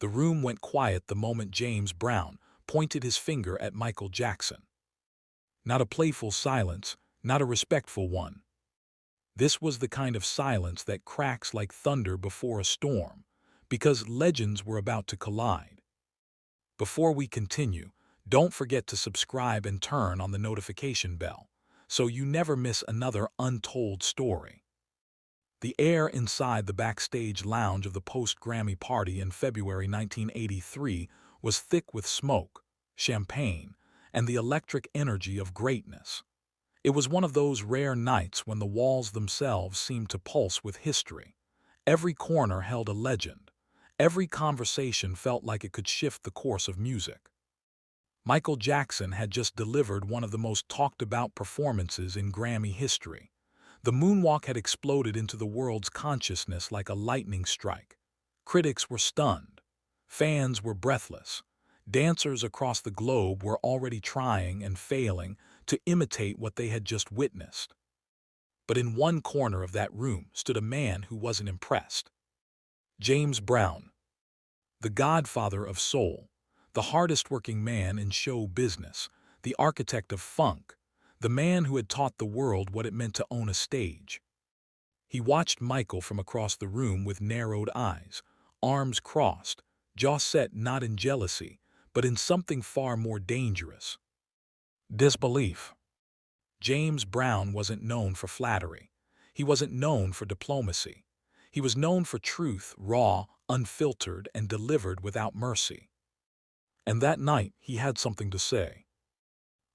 The room went quiet the moment James Brown pointed his finger at Michael Jackson. Not a playful silence, not a respectful one. This was the kind of silence that cracks like thunder before a storm, because legends were about to collide. Before we continue, don't forget to subscribe and turn on the notification bell, so you never miss another untold story. The air inside the backstage lounge of the post-Grammy party in February 1983 was thick with smoke, champagne, and the electric energy of greatness. It was one of those rare nights when the walls themselves seemed to pulse with history. Every corner held a legend. Every conversation felt like it could shift the course of music. Michael Jackson had just delivered one of the most talked-about performances in Grammy history. The moonwalk had exploded into the world's consciousness like a lightning strike. Critics were stunned. Fans were breathless. Dancers across the globe were already trying and failing to imitate what they had just witnessed. But in one corner of that room stood a man who wasn't impressed. James Brown, the Godfather of Soul, the hardest-working man in show business, the architect of funk, the man who had taught the world what it meant to own a stage. He watched Michael from across the room with narrowed eyes, arms crossed, jaw set not in jealousy, but in something far more dangerous: disbelief. James Brown wasn't known for flattery. He wasn't known for diplomacy. He was known for truth, raw, unfiltered, and delivered without mercy. And that night, he had something to say.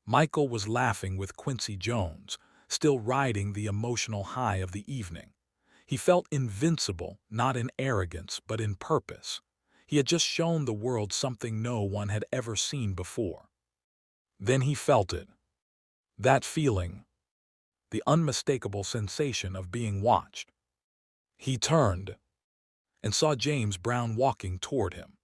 Michael was laughing with Quincy Jones, still riding the emotional high of the evening. He felt invincible, not in arrogance, but in purpose. He had just shown the world something no one had ever seen before. Then he felt it. That feeling. The unmistakable sensation of being watched. He turned and saw James Brown walking toward him.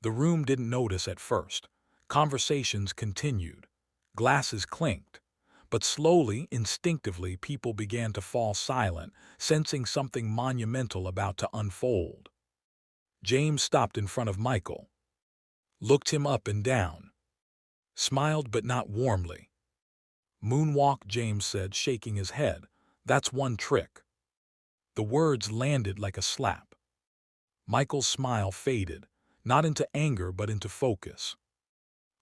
The room didn't notice at first. Conversations continued. Glasses clinked. But slowly, instinctively, people began to fall silent, sensing something monumental about to unfold. James stopped in front of Michael, looked him up and down, smiled but not warmly. "Moonwalk," James said, shaking his head. "That's one trick." The words landed like a slap. Michael's smile faded, not into anger but into focus.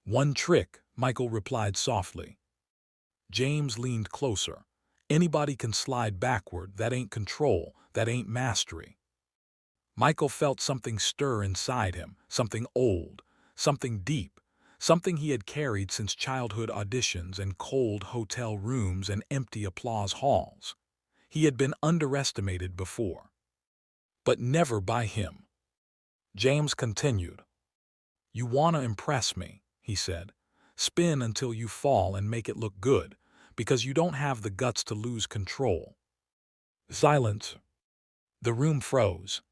"One trick," Michael replied softly. James leaned closer. "Anybody can slide backward. That ain't control. That ain't mastery." Michael felt something stir inside him, something old, something deep, something he had carried since childhood auditions and cold hotel rooms and empty applause halls. He had been underestimated before, but never by him. James continued. "You want to impress me," he said. "Spin until you fall and make it look good, because you don't have the guts to lose control." Silence. The room froze.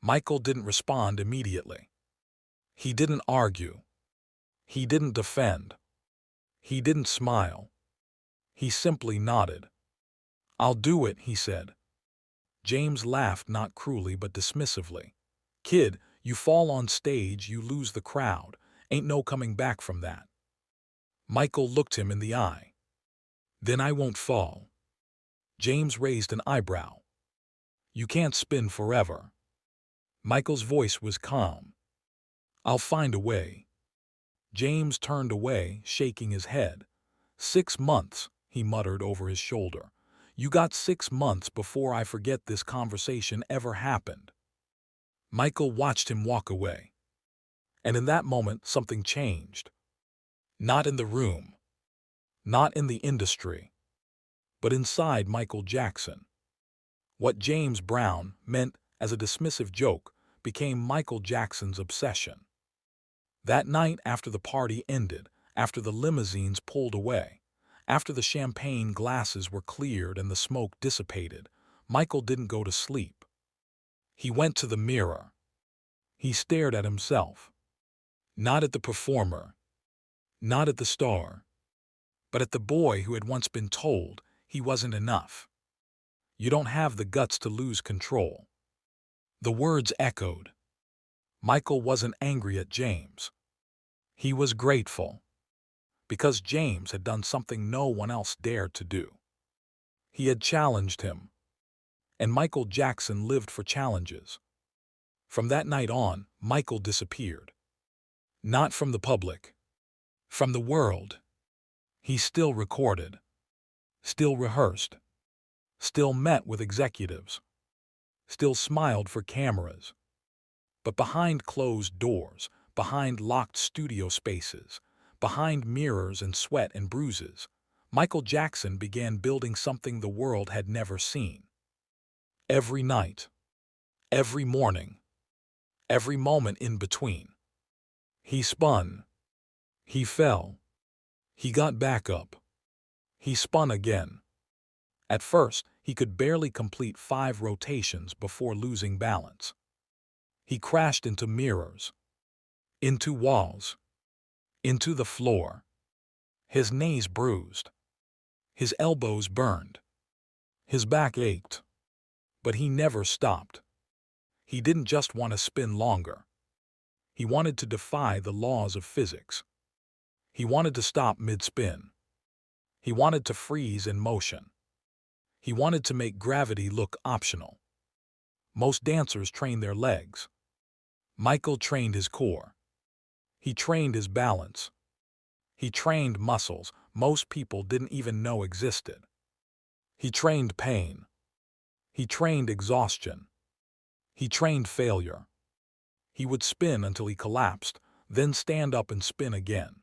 Michael didn't respond immediately. He didn't argue. He didn't defend. He didn't smile. He simply nodded. "I'll do it," he said. James laughed, not cruelly but dismissively. "Kid, you fall on stage, you lose the crowd. Ain't no coming back from that." Michael looked him in the eye. "Then I won't fall." James raised an eyebrow. "You can't spin forever." Michael's voice was calm. "I'll find a way." James turned away, shaking his head. "6 months," he muttered over his shoulder. "You got 6 months before I forget this conversation ever happened." Michael watched him walk away. And in that moment, something changed. Not in the room, not in the industry, but inside Michael Jackson. What James Brown meant as a dismissive joke became Michael Jackson's obsession. That night, after the party ended, after the limousines pulled away, after the champagne glasses were cleared and the smoke dissipated, Michael didn't go to sleep. He went to the mirror. He stared at himself. Not at the performer, not at the star, but at the boy who had once been told he wasn't enough. "You don't have the guts to lose control." The words echoed. Michael wasn't angry at James. He was grateful, because James had done something no one else dared to do. He had challenged him, and Michael Jackson lived for challenges. From that night on, Michael disappeared. Not from the public, from the world. He still recorded, still rehearsed, still met with executives, still smiled for cameras. But behind closed doors, behind locked studio spaces, behind mirrors and sweat and bruises, Michael Jackson began building something the world had never seen. Every night, every morning, every moment in between. He spun. He fell. He got back up. He spun again. At first, he could barely complete 5 rotations before losing balance. He crashed into mirrors, into walls, into the floor. His knees bruised. His elbows burned. His back ached. But he never stopped. He didn't just want to spin longer. He wanted to defy the laws of physics. He wanted to stop mid-spin. He wanted to freeze in motion. He wanted to make gravity look optional. Most dancers train their legs. Michael trained his core. He trained his balance. He trained muscles most people didn't even know existed. He trained pain. He trained exhaustion. He trained failure. He would spin until he collapsed, then stand up and spin again.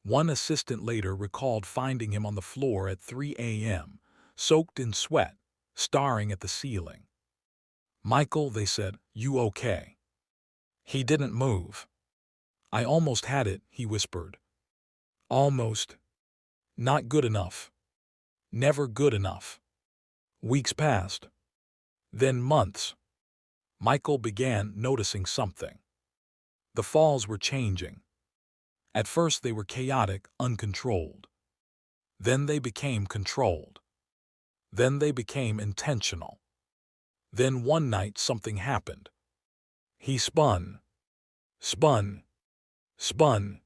One assistant later recalled finding him on the floor at 3 a.m., soaked in sweat, staring at the ceiling. "Michael," they said, "you okay?" He didn't move. "I almost had it," he whispered. "Almost. Not good enough. Never good enough." Weeks passed. Then months. Michael began noticing something. The falls were changing. At first they were chaotic, uncontrolled. Then they became controlled. Then they became intentional. Then one night something happened. He spun, spun, spun,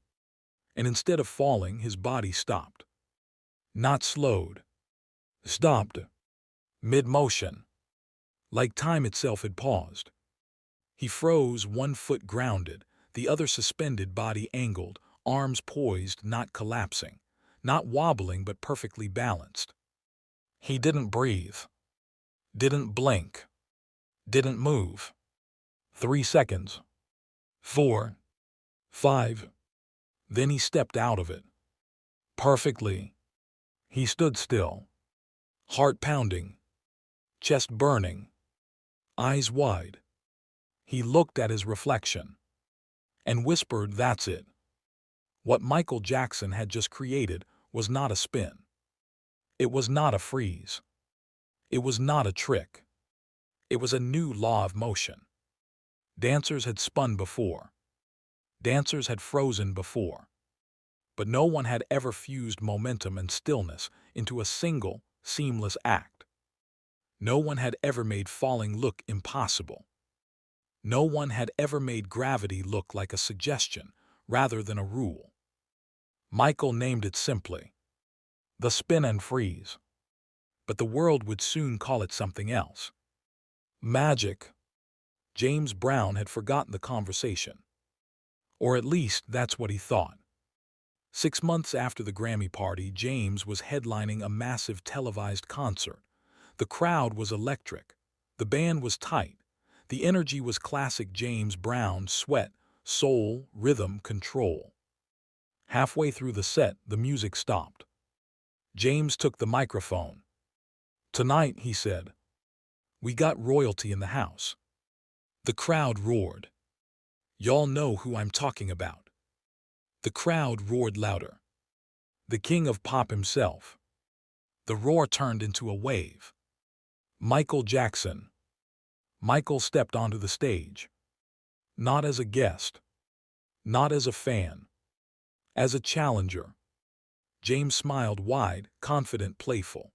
and instead of falling, his body stopped. Not slowed. Stopped. Mid-motion. Like time itself had paused. He froze, one foot grounded, the other suspended, body angled, arms poised, not collapsing, not wobbling but perfectly balanced. He didn't breathe. Didn't blink. Didn't move. 3 seconds. 4. 5. Then he stepped out of it. Perfectly. He stood still. Heart pounding. Chest burning. Eyes wide. He looked at his reflection and whispered, "That's it." What Michael Jackson had just created was not a spin. It was not a freeze. It was not a trick. It was a new law of motion. Dancers had spun before. Dancers had frozen before. But no one had ever fused momentum and stillness into a single, seamless act. No one had ever made falling look impossible. No one had ever made gravity look like a suggestion rather than a rule. Michael named it simply the spin and freeze. But the world would soon call it something else. Magic. James Brown had forgotten the conversation. Or at least that's what he thought. 6 months after the Grammy party, James was headlining a massive televised concert. The crowd was electric. The band was tight. The energy was classic James Brown: sweat, soul, rhythm, control. Halfway through the set, the music stopped. James took the microphone. "Tonight," he said, "we got royalty in the house." The crowd roared. "Y'all know who I'm talking about." The crowd roared louder. The king of pop himself. The roar turned into a wave. Michael Jackson. Michael stepped onto the stage. Not as a guest. Not as a fan. As a challenger. James smiled wide, confident, playful.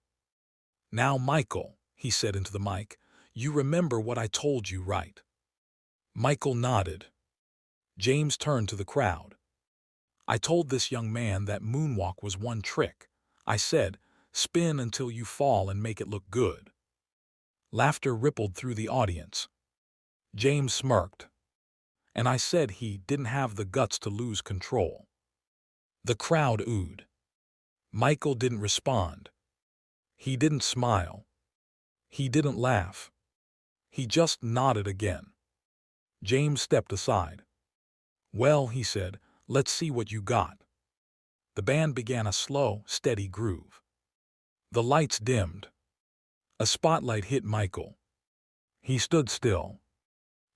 "Now, Michael," he said into the mic, "you remember what I told you, right?" Michael nodded. James turned to the crowd. "I told this young man that moonwalk was one trick. I said, spin until you fall and make it look good." Laughter rippled through the audience. James smirked. "And I said he didn't have the guts to lose control." The crowd oohed. Michael didn't respond. He didn't smile. He didn't laugh. He just nodded again. James stepped aside. "Well," he said, "let's see what you got." The band began a slow, steady groove. The lights dimmed. A spotlight hit Michael. He stood still.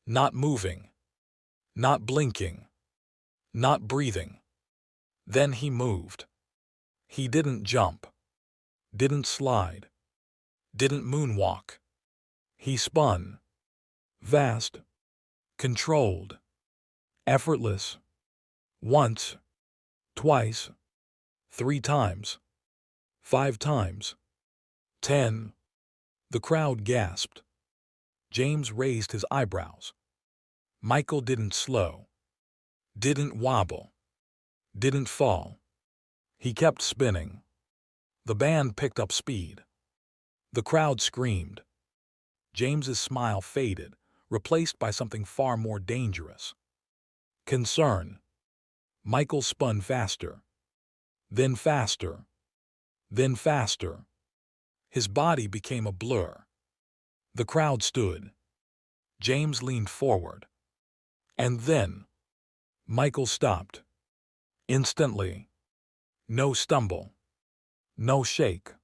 Not moving. Not blinking. Not breathing. Then he moved. He didn't jump. Didn't slide. Didn't moonwalk. He spun. Vast. Controlled. Effortless. Once. Twice. 3 times. 5 times. 10. The crowd gasped. James raised his eyebrows. Michael didn't slow. Didn't wobble. Didn't fall. He kept spinning. The band picked up speed. The crowd screamed. James's smile faded, replaced by something far more dangerous. Concern. Michael spun faster. Then faster. Then faster. His body became a blur. The crowd stood. James leaned forward. And then Michael stopped. Instantly. No stumble. No shake.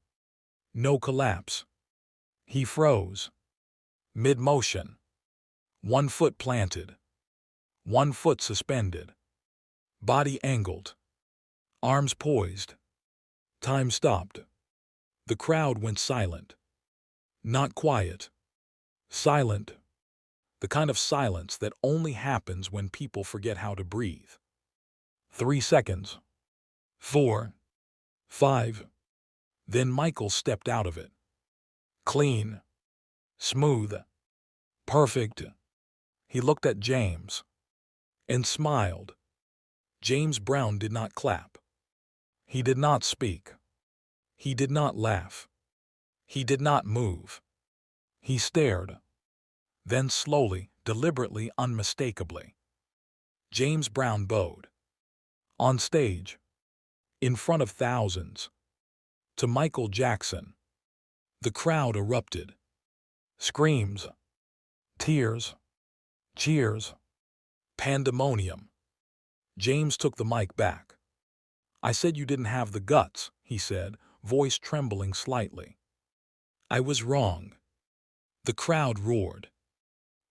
No collapse. He froze. Mid-motion. 1 foot planted. 1 foot suspended. Body angled. Arms poised. Time stopped. The crowd went silent. Not quiet. Silent. The kind of silence that only happens when people forget how to breathe. 3 seconds. 4. 5. Then Michael stepped out of it. Clean. Smooth. Perfect. He looked at James. And smiled. James Brown did not clap. He did not speak. He did not laugh. He did not move. He stared. Then slowly, deliberately, unmistakably, James Brown bowed. On stage. In front of thousands. To Michael Jackson. The crowd erupted. Screams. Tears. Cheers. Pandemonium. James took the mic back. "I said you didn't have the guts," he said, voice trembling slightly. "I was wrong." The crowd roared.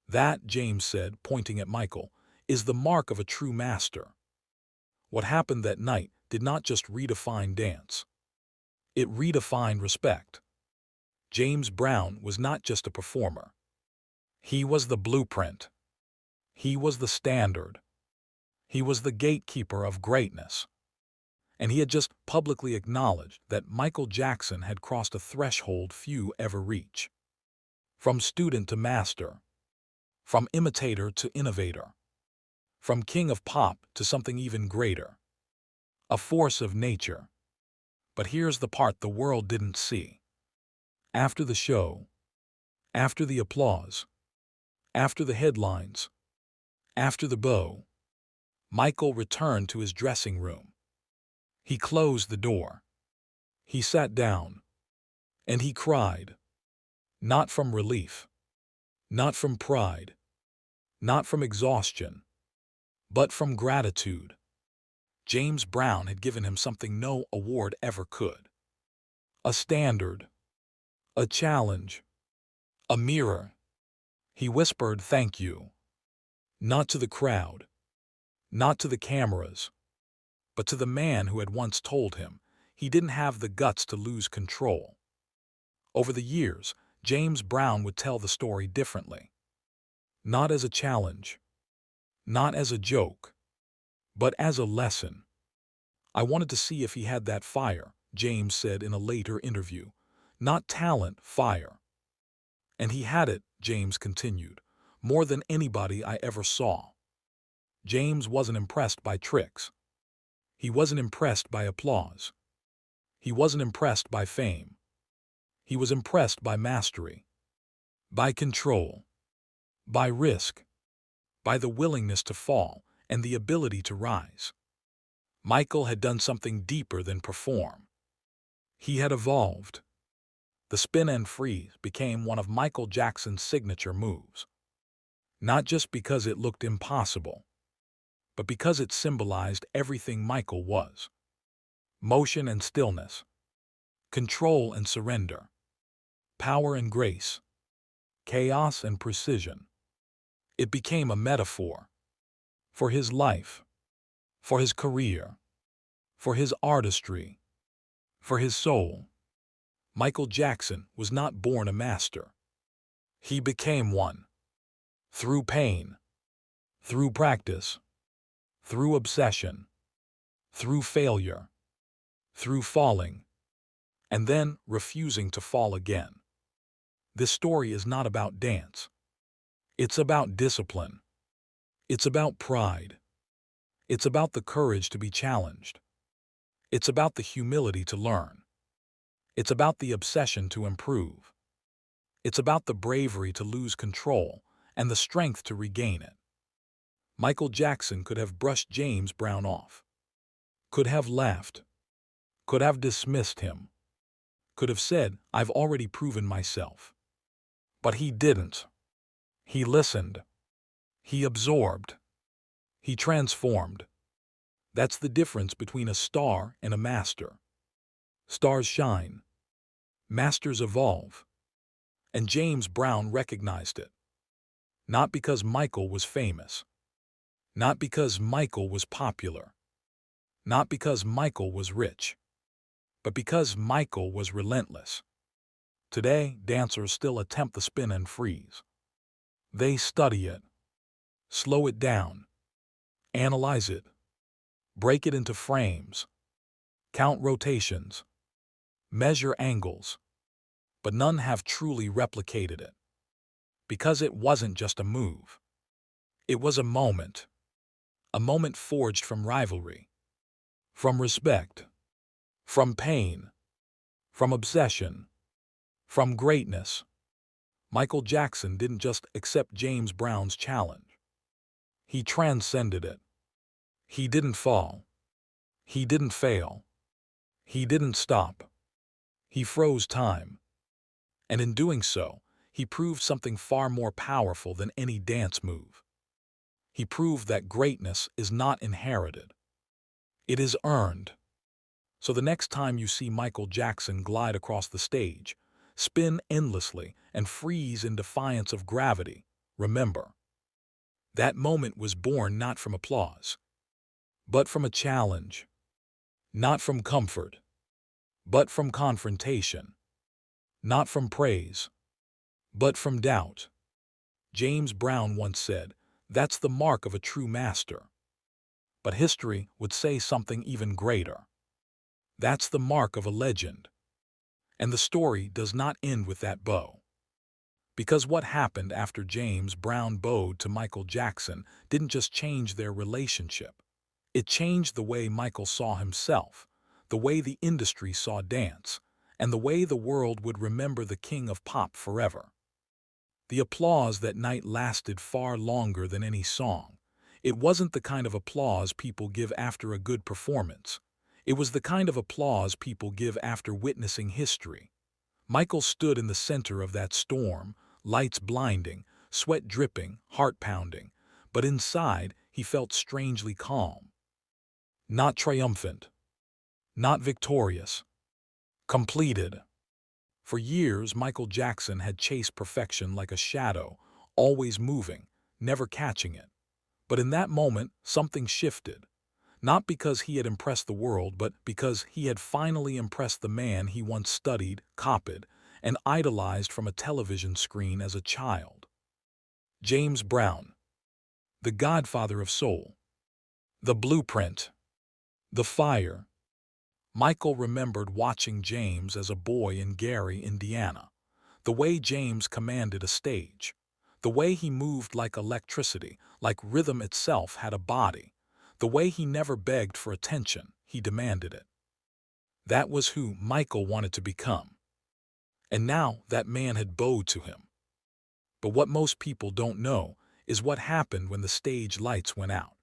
"That," James said, pointing at Michael, "is the mark of a true master." What happened that night did not just redefine dance. It redefined respect. James Brown was not just a performer. He was the blueprint. He was the standard. He was the gatekeeper of greatness. And he had just publicly acknowledged that Michael Jackson had crossed a threshold few ever reach. From student to master. From imitator to innovator. From king of pop to something even greater. A force of nature. But here's the part the world didn't see. After the show, after the applause, after the headlines, after the bow, Michael returned to his dressing room. He closed the door. He sat down. And he cried. Not from relief. Not from pride. Not from exhaustion. But from gratitude. James Brown had given him something no award ever could. A standard. A challenge. A mirror. He whispered thank you. Not to the crowd. Not to the cameras. But to the man who had once told him he didn't have the guts to lose control. Over the years, James Brown would tell the story differently. Not as a challenge. Not as a joke. But as a lesson. "I wanted to see if he had that fire," James said in a later interview. "Not talent, fire." "And he had it," James continued, more than anybody I ever saw. James wasn't impressed by tricks. He wasn't impressed by applause. He wasn't impressed by fame. He was impressed by mastery, by control, by risk, by the willingness to fall and the ability to rise. Michael had done something deeper than perform. He had evolved. The spin and freeze became one of Michael Jackson's signature moves. Not just because it looked impossible, but because it symbolized everything Michael was. Motion and stillness, control and surrender, power and grace, chaos and precision. It became a metaphor for his life, for his career, for his artistry, for his soul. Michael Jackson was not born a master. He became one. Through pain, through practice, through obsession, through failure, through falling, and then refusing to fall again. This story is not about dance. It's about discipline. It's about pride. It's about the courage to be challenged. It's about the humility to learn. It's about the obsession to improve. It's about the bravery to lose control and the strength to regain it. Michael Jackson could have brushed James Brown off, could have laughed, could have dismissed him, could have said, "I've already proven myself." But he didn't. He listened. He absorbed. He transformed. That's the difference between a star and a master. Stars shine. Masters evolve. And James Brown recognized it. Not because Michael was famous. Not because Michael was popular. Not because Michael was rich. But because Michael was relentless. Today, dancers still attempt the spin and freeze. They study it, slow it down, analyze it, break it into frames, count rotations, measure angles, but none have truly replicated it. Because it wasn't just a move. It was a moment forged from rivalry, from respect, from pain, from obsession, from greatness. Michael Jackson didn't just accept James Brown's challenge. He transcended it. He didn't fall. He didn't fail. He didn't stop. He froze time. And in doing so, he proved something far more powerful than any dance move. He proved that greatness is not inherited. It is earned. So the next time you see Michael Jackson glide across the stage, spin endlessly, and freeze in defiance of gravity, remember, that moment was born not from applause, but from a challenge. Not from comfort, but from confrontation. Not from praise, but from doubt. James Brown once said, "That's the mark of a true master." But history would say something even greater. That's the mark of a legend. And the story does not end with that bow. Because what happened after James Brown bowed to Michael Jackson didn't just change their relationship. It changed the way Michael saw himself, the way the industry saw dance, and the way the world would remember the king of pop forever. The applause that night lasted far longer than any song. It wasn't the kind of applause people give after a good performance. It was the kind of applause people give after witnessing history. Michael stood in the center of that storm, lights blinding, sweat dripping, heart pounding, but inside he felt strangely calm. Not triumphant, not victorious, completed. For years, Michael Jackson had chased perfection like a shadow, always moving, never catching it. But in that moment, something shifted. Not because he had impressed the world, but because he had finally impressed the man he once studied, copied, and idolized from a television screen as a child. James Brown, the Godfather of Soul, the blueprint, the fire. Michael remembered watching James as a boy in Gary, Indiana. The way James commanded a stage, The way he moved like electricity, like rhythm itself had a body. The way he never begged for attention, he demanded it. That was who Michael wanted to become. And now that man had bowed to him. But what most people don't know is what happened when the stage lights went out.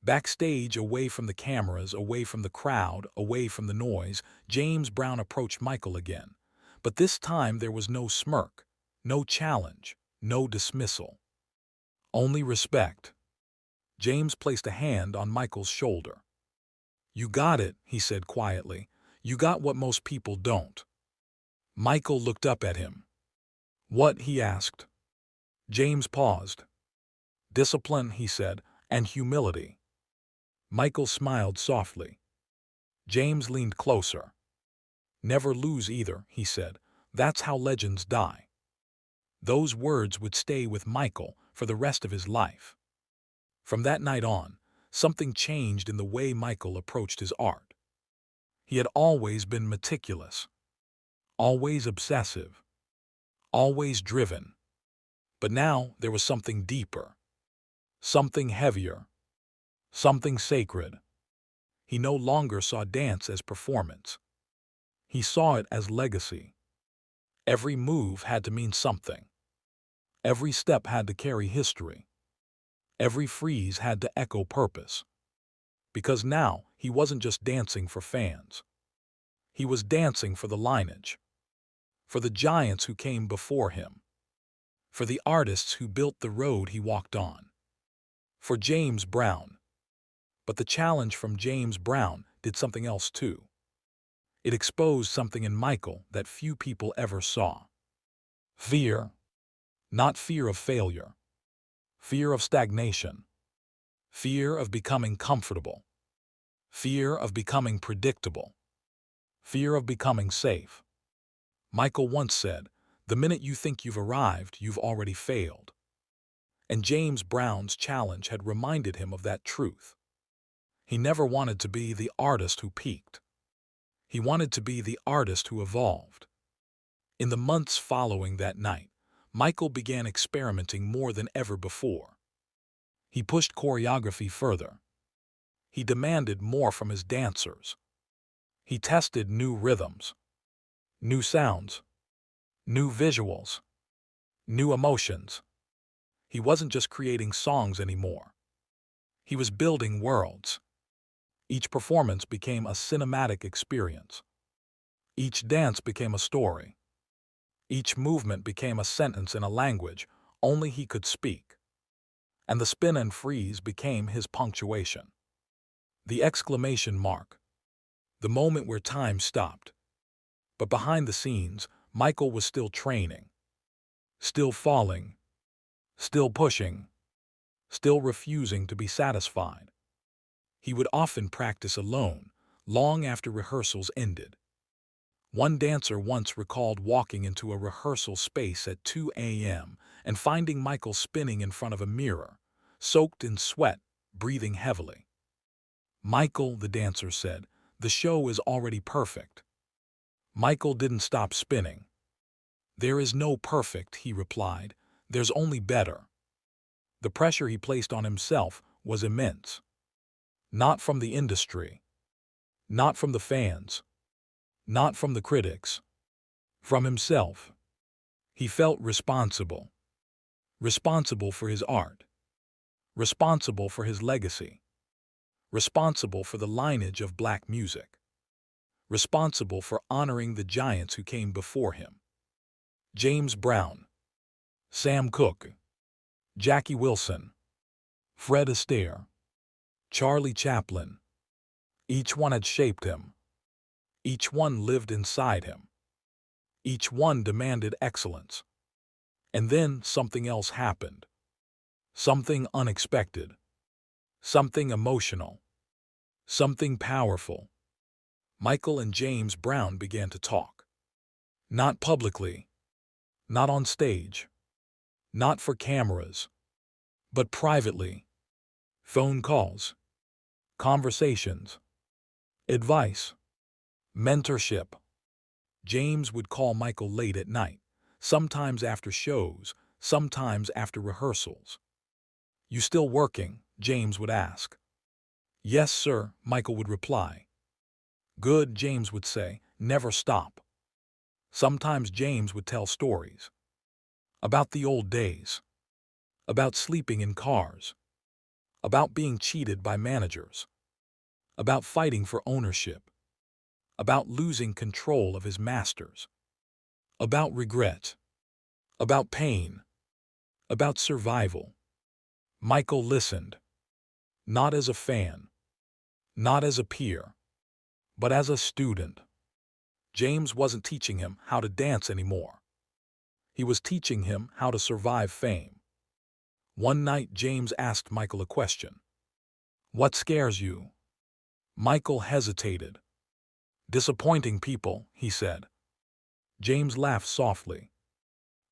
Backstage, away from the cameras, away from the crowd, away from the noise, James Brown approached Michael again. But this time there was no smirk, no challenge, no dismissal. Only respect. James placed a hand on Michael's shoulder. "You got it," he said quietly. "You got what most people don't." Michael looked up at him. "What?" he asked. James paused. "Discipline," he said, "and humility." Michael smiled softly. James leaned closer. "Never lose either," he said. "That's how legends die." Those words would stay with Michael for the rest of his life. From that night on, something changed in the way Michael approached his art. He had always been meticulous, always obsessive, always driven. But now there was something deeper, something heavier, something sacred. He no longer saw dance as performance. He saw it as legacy. Every move had to mean something. Every step had to carry history. Every freeze had to echo purpose. Because now he wasn't just dancing for fans. He was dancing for the lineage, for the giants who came before him, for the artists who built the road he walked on, for James Brown. But the challenge from James Brown did something else too. It exposed something in Michael that few people ever saw. Fear. Not fear of failure. Fear of stagnation. Fear of becoming comfortable. Fear of becoming predictable. Fear of becoming safe. Michael once said, "The minute you think you've arrived, you've already failed." And James Brown's challenge had reminded him of that truth. He never wanted to be the artist who peaked. He wanted to be the artist who evolved. In the months following that night, Michael began experimenting more than ever before. He pushed choreography further. He demanded more from his dancers. He tested new rhythms, new sounds, new visuals, new emotions. He wasn't just creating songs anymore. He was building worlds. Each performance became a cinematic experience. Each dance became a story. Each movement became a sentence in a language only he could speak. And the spin and freeze became his punctuation. The exclamation mark. The moment where time stopped. But behind the scenes, Michael was still training. Still falling. Still pushing. Still refusing to be satisfied. He would often practice alone, long after rehearsals ended. One dancer once recalled walking into a rehearsal space at 2 a.m. and finding Michael spinning in front of a mirror, soaked in sweat, breathing heavily. "Michael," the dancer said, "the show is already perfect." Michael didn't stop spinning. "There is no perfect," he replied. "There's only better." The pressure he placed on himself was immense. Not from the industry. Not from the fans. Not from the critics. From himself. He felt responsible. Responsible for his art. Responsible for his legacy. Responsible for the lineage of black music. Responsible for honoring the giants who came before him. James Brown. Sam Cooke. Jackie Wilson. Fred Astaire. Charlie Chaplin. Each one had shaped him. Each one lived inside him. Each one demanded excellence. And then something else happened. Something unexpected. Something emotional. Something powerful. Michael and James Brown began to talk. Not publicly. Not on stage. Not for cameras. But privately. Phone calls. Conversations. Advice. Mentorship. James would call Michael late at night, sometimes after shows, sometimes after rehearsals. "You still working?" James would ask. "Yes, sir," Michael would reply. "Good," James would say. "Never stop." Sometimes James would tell stories about the old days, about sleeping in cars, about being cheated by managers, about fighting for ownership, about losing control of his masters, about regret, about pain, about survival. Michael listened, not as a fan, not as a peer, but as a student. James wasn't teaching him how to dance anymore. He was teaching him how to survive fame. One night, James asked Michael a question. "What scares you?" Michael hesitated. "Disappointing people," he said. James laughed softly.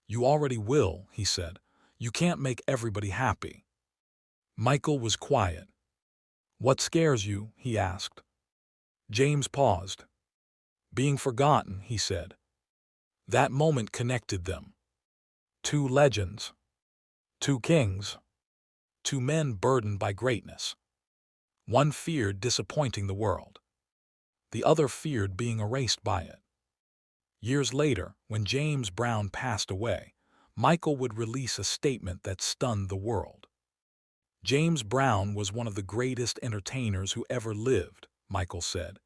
"You already will," he said. "You can't make everybody happy." Michael was quiet. "What scares you?" he asked. James paused. "Being forgotten," he said. That moment connected them. Two legends. Two kings. Two men burdened by greatness. One feared disappointing the world. The other feared being erased by it. Years later, when James Brown passed away, Michael would release a statement that stunned the world. "James Brown was one of the greatest entertainers who ever lived," Michael said.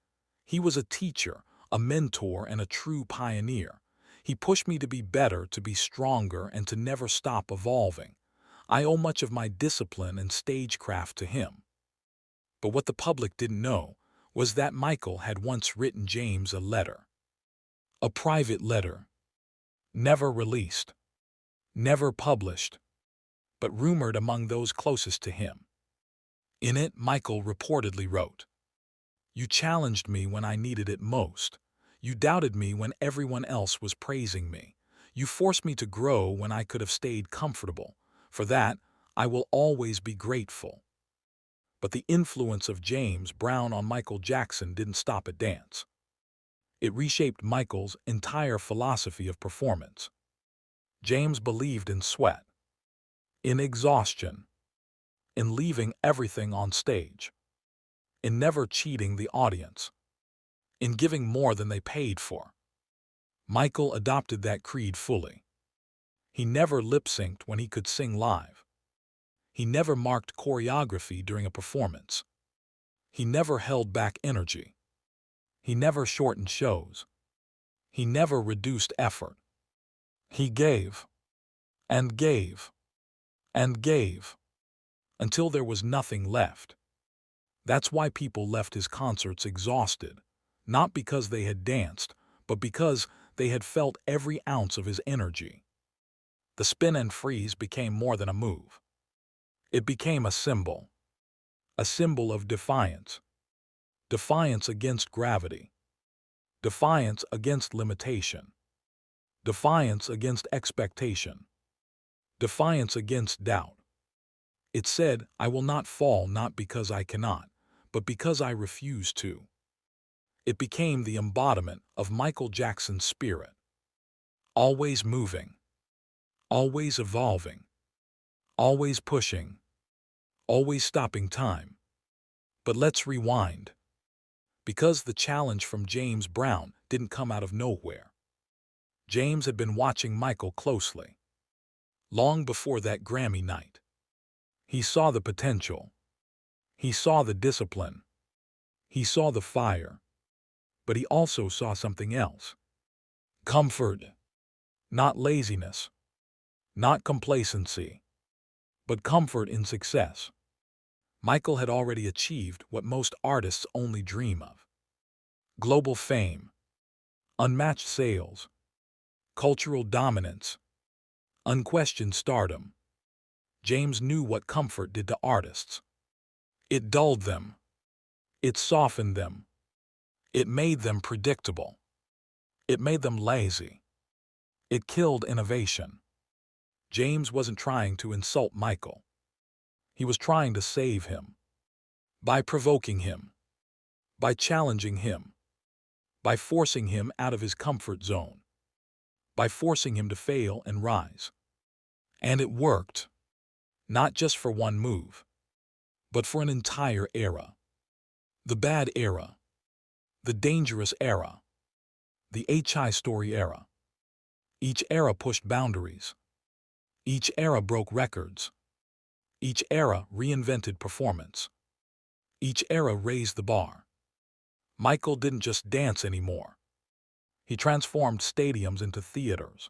"He was a teacher, a mentor, and a true pioneer. He pushed me to be better, to be stronger, and to never stop evolving. I owe much of my discipline and stagecraft to him." But what the public didn't know was that Michael had once written James a letter. A private letter. Never released. Never published. But rumored among those closest to him. In it, Michael reportedly wrote, "You challenged me when I needed it most. You doubted me when everyone else was praising me. You forced me to grow when I could have stayed comfortable. For that, I will always be grateful." But the influence of James Brown on Michael Jackson didn't stop at dance. It reshaped Michael's entire philosophy of performance. James believed in sweat, in exhaustion, in leaving everything on stage, in never cheating the audience, in giving more than they paid for. Michael adopted that creed fully. He never lip-synced when he could sing live. He never marked choreography during a performance. He never held back energy. He never shortened shows. He never reduced effort. He gave, and gave, and gave, until there was nothing left. That's why people left his concerts exhausted, not because they had danced, but because they had felt every ounce of his energy. The spin and freeze became more than a move. It became a symbol of defiance. Defiance against gravity. Defiance against limitation. Defiance against expectation. Defiance against doubt. It said, "I will not fall, not because I cannot, but because I refuse to." It became the embodiment of Michael Jackson's spirit. Always moving. Always evolving. Always pushing. Always stopping time. But let's rewind. Because the challenge from James Brown didn't come out of nowhere. James had been watching Michael closely. Long before that Grammy night. He saw the potential. He saw the discipline. He saw the fire. But he also saw something else. Comfort. Not laziness. Not complacency. But comfort in success. Michael had already achieved what most artists only dream of. Global fame. Unmatched sales. Cultural dominance. Unquestioned stardom. James knew what comfort did to artists. It dulled them. It softened them. It made them predictable. It made them lazy. It killed innovation. James wasn't trying to insult Michael. He was trying to save him. By provoking him. By challenging him. By forcing him out of his comfort zone. By forcing him to fail and rise. And it worked, not just for one move, but for an entire era. The bad era, the dangerous era, the HI story era. Each era pushed boundaries. Each era broke records. Each era reinvented performance. Each era raised the bar. Michael didn't just dance anymore. He transformed stadiums into theaters,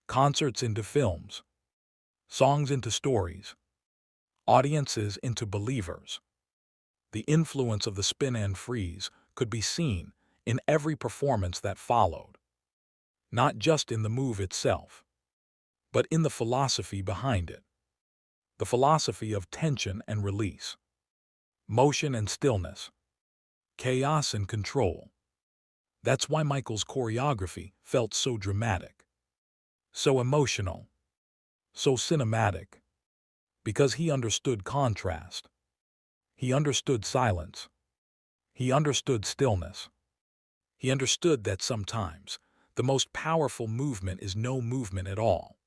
concerts into films, songs into stories, audiences into believers. The influence of the spin and freeze could be seen in every performance that followed, not just in the move itself, but in the philosophy behind it. The philosophy of tension and release, motion and stillness, chaos and control. That's why Michael's choreography felt so dramatic, so emotional, so cinematic, because he understood contrast. He understood silence. He understood stillness. He understood that sometimes the most powerful movement is no movement at all.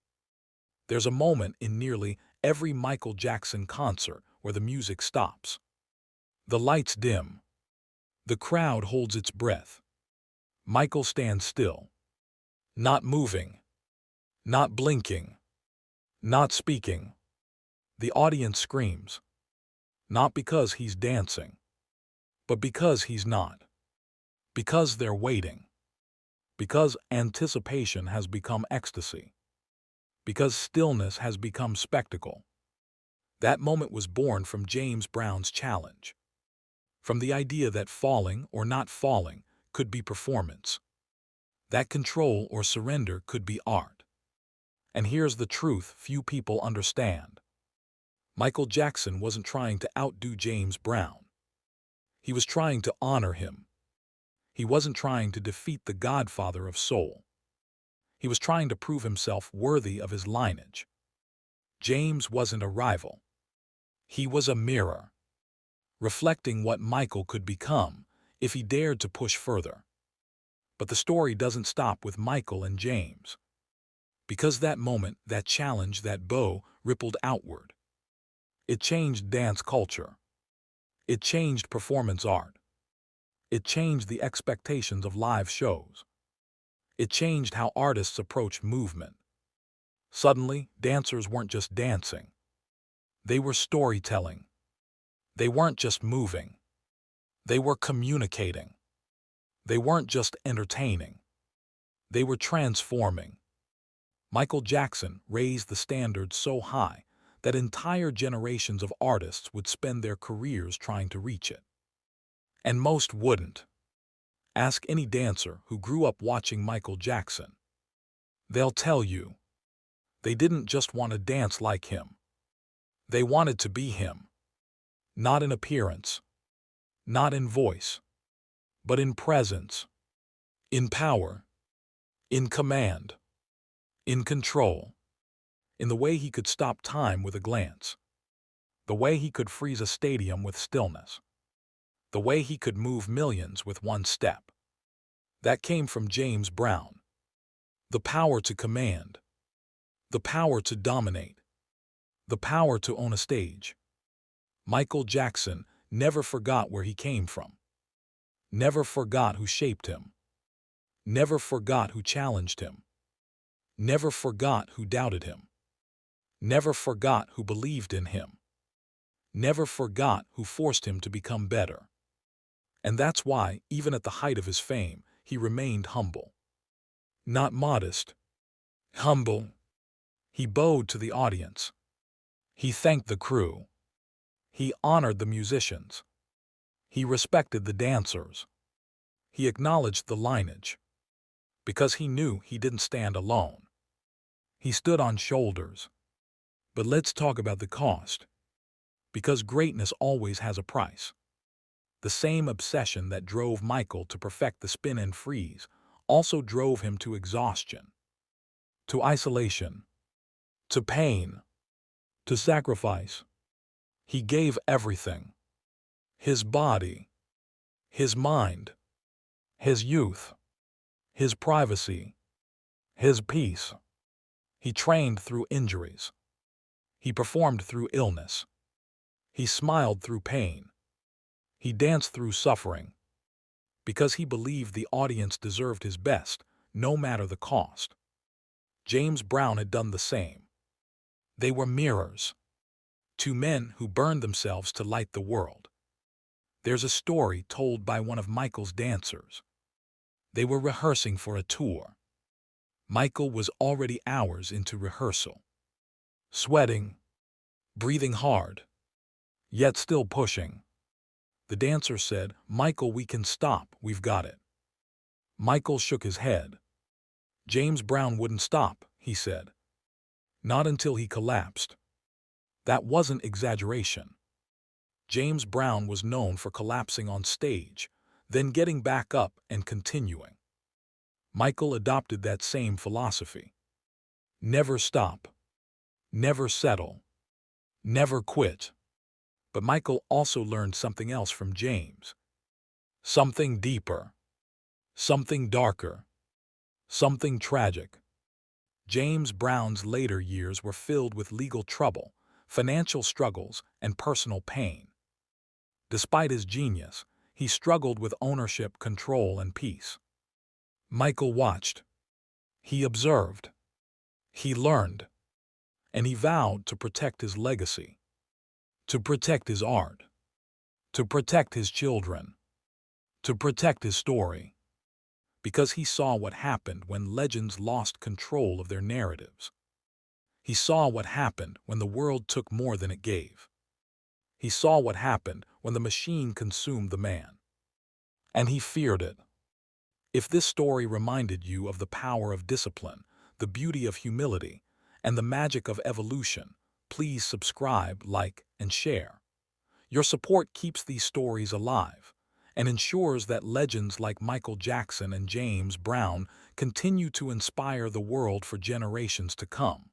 There's a moment in nearly every Michael Jackson concert where the music stops. The lights dim. The crowd holds its breath. Michael stands still, not moving, not blinking, not speaking. The audience screams, not because he's dancing, but because he's not. Because they're waiting. Because anticipation has become ecstasy. Because stillness has become spectacle. That moment was born from James Brown's challenge. From the idea that falling or not falling could be performance. That control or surrender could be art. And here's the truth few people understand. Michael Jackson wasn't trying to outdo James Brown. He was trying to honor him. He wasn't trying to defeat the Godfather of Soul. He was trying to prove himself worthy of his lineage. James wasn't a rival. He was a mirror, reflecting what Michael could become if he dared to push further. But the story doesn't stop with Michael and James. Because that moment, that challenge, that bow rippled outward. It changed dance culture. It changed performance art. It changed the expectations of live shows. It changed how artists approach movement. Suddenly, dancers weren't just dancing. They were storytelling. They weren't just moving. They were communicating. They weren't just entertaining. They were transforming. Michael Jackson raised the standard so high that entire generations of artists would spend their careers trying to reach it. And most wouldn't. Ask any dancer who grew up watching Michael Jackson. They'll tell you, they didn't just want to dance like him. They wanted to be him. Not in appearance, not in voice, but in presence, in power, in command, in control, in the way he could stop time with a glance, the way he could freeze a stadium with stillness, the way he could move millions with one step. That came from James Brown. The power to command, the power to dominate, the power to own a stage. Michael Jackson never forgot where he came from, never forgot who shaped him, never forgot who challenged him, never forgot who doubted him, never forgot who believed in him, never forgot who forced him to become better. And that's why, even at the height of his fame, he remained humble. Not modest, humble. He bowed to the audience. He thanked the crew. He honored the musicians. He respected the dancers. He acknowledged the lineage. Because he knew he didn't stand alone. He stood on shoulders. But let's talk about the cost. Because greatness always has a price. The same obsession that drove Michael to perfect the spin and freeze also drove him to exhaustion, to isolation, to pain, to sacrifice. He gave everything. His body, his mind, his youth, his privacy, his peace. He trained through injuries. He performed through illness. He smiled through pain. He danced through suffering. Because he believed the audience deserved his best, no matter the cost. James Brown had done the same. They were mirrors. Two men who burned themselves to light the world. There's a story told by one of Michael's dancers. They were rehearsing for a tour. Michael was already hours into rehearsal. Sweating, breathing hard, yet still pushing. The dancer said, "Michael, we can stop, we've got it." Michael shook his head. James Brown wouldn't stop, he said. Not until he collapsed. That wasn't exaggeration. James Brown was known for collapsing on stage, then getting back up and continuing. Michael adopted that same philosophy. Never stop. Never settle. Never quit. But Michael also learned something else from James. Something deeper. Something darker. Something tragic. James Brown's later years were filled with legal trouble, financial struggles, and personal pain. Despite his genius, he struggled with ownership, control, and peace. Michael watched. He observed. He learned. And he vowed to protect his legacy. To protect his art. To protect his children. To protect his story. Because he saw what happened when legends lost control of their narratives. He saw what happened when the world took more than it gave. He saw what happened when the machine consumed the man. And he feared it. If this story reminded you of the power of discipline, the beauty of humility, and the magic of evolution, please subscribe, like, and share. Your support keeps these stories alive and ensures that legends like Michael Jackson and James Brown continue to inspire the world for generations to come.